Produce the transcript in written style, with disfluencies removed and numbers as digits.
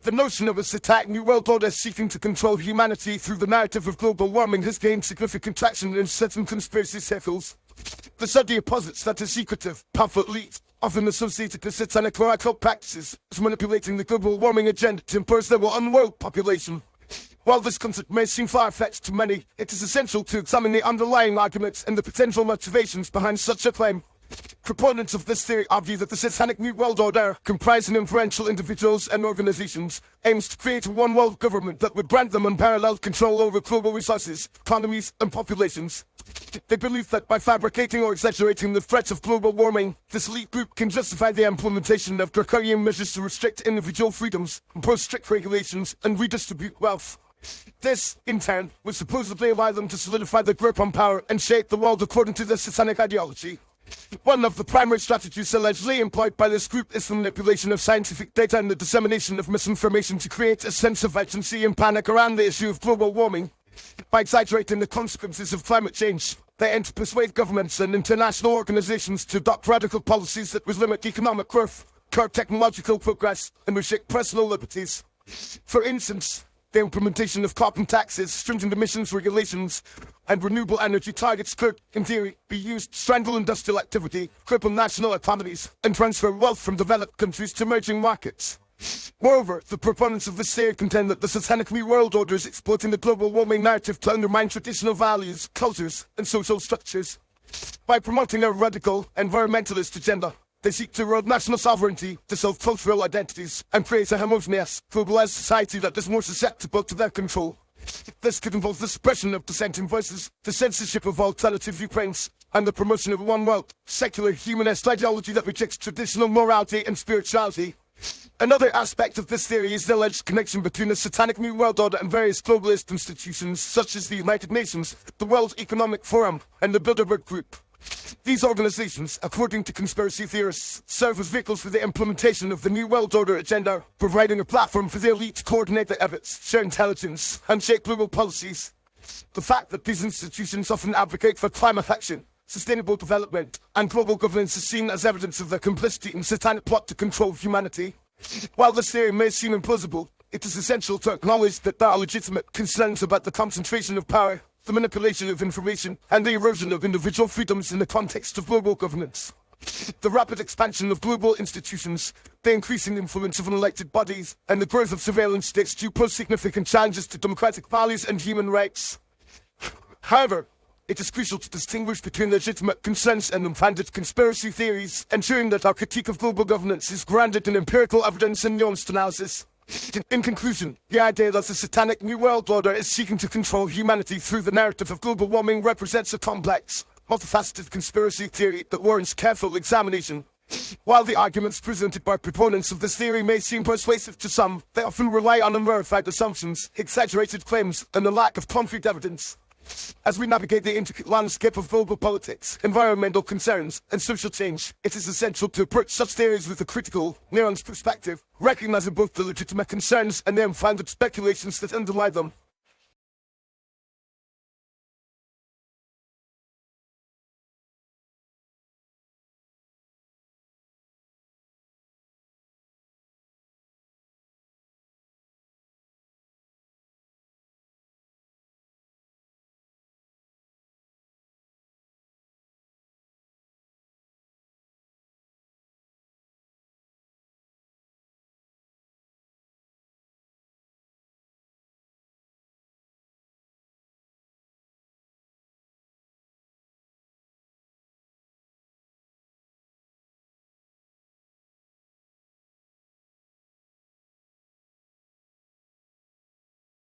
The notion of a Satanic New World Order seeking to control humanity through the narrative of global warming has gained significant traction in certain conspiracy circles. The study posits that a secretive, powerful elite, often associated with satanic or occult practices, is manipulating the global warming agenda to impose their will on the world population. While this concept may seem far-fetched to many, it is essential to examine the underlying arguments and the potential motivations behind such a claim. Proponents of this theory argue that the Satanic New World Order, comprising influential individuals and organizations, aims to create a one-world government that would grant them unparalleled control over global resources, economies, and populations. They believe that by fabricating or exaggerating the threats of global warming, this elite group can justify the implementation of draconian measures to restrict individual freedoms, impose strict regulations, and redistribute wealth. This, in turn, would supposedly allow them to solidify their grip on power and shape the world according to their satanic ideology. One of the primary strategies allegedly employed by this group is the manipulation of scientific data and the dissemination of misinformation to create a sense of urgency and panic around the issue of global warming. By exaggerating the consequences of climate change, they aim to persuade governments and international organizations to adopt radical policies that would limit economic growth, curb technological progress, and restrict personal liberties. For instance, the implementation of carbon taxes, stringent emissions regulations, and renewable energy targets could, in theory, be used to strangle industrial activity, cripple national economies, and transfer wealth from developed countries to emerging markets. Moreover, the proponents of this theory contend that the Satanic New World Order is exploiting the global warming narrative to undermine traditional values, cultures, and social structures. By promoting a radical, environmentalist agenda, they seek to erode national sovereignty, dissolve cultural identities, and create a homogeneous, globalized society that is more susceptible to their control. This could involve the suppression of dissenting voices, the censorship of alternative viewpoints, and the promotion of a one-world, secular, humanist ideology that rejects traditional morality and spirituality. Another aspect of this theory is the alleged connection between the Satanic New World Order and various globalist institutions such as the United Nations, the World Economic Forum, and the Bilderberg Group. These organizations, according to conspiracy theorists, serve as vehicles for the implementation of the New World Order agenda, providing a platform for the elite to coordinate their efforts, share intelligence, and shape global policies. The fact that these institutions often advocate for climate action, sustainable development, and global governance is seen as evidence of their complicity in the satanic plot to control humanity. While this theory may seem implausible, it is essential to acknowledge that there are legitimate concerns about the concentration of power, the manipulation of information, and the erosion of individual freedoms in the context of global governance. The rapid expansion of global institutions, the increasing influence of unelected bodies, and the growth of surveillance states do pose significant challenges to democratic values and human rights. However, it is crucial to distinguish between legitimate concerns and unfounded conspiracy theories, ensuring that our critique of global governance is grounded in empirical evidence and nuanced analysis. In conclusion, the idea that the Satanic New World Order is seeking to control humanity through the narrative of global warming represents a complex, multifaceted conspiracy theory that warrants careful examination. While the arguments presented by proponents of this theory may seem persuasive to some, they often rely on unverified assumptions, exaggerated claims, and a lack of concrete evidence. As we navigate the intricate landscape of global politics, environmental concerns, and social change, it is essential to approach such theories with a critical, nuanced perspective, recognizing both the legitimate concerns and the unfounded speculations that underlie them.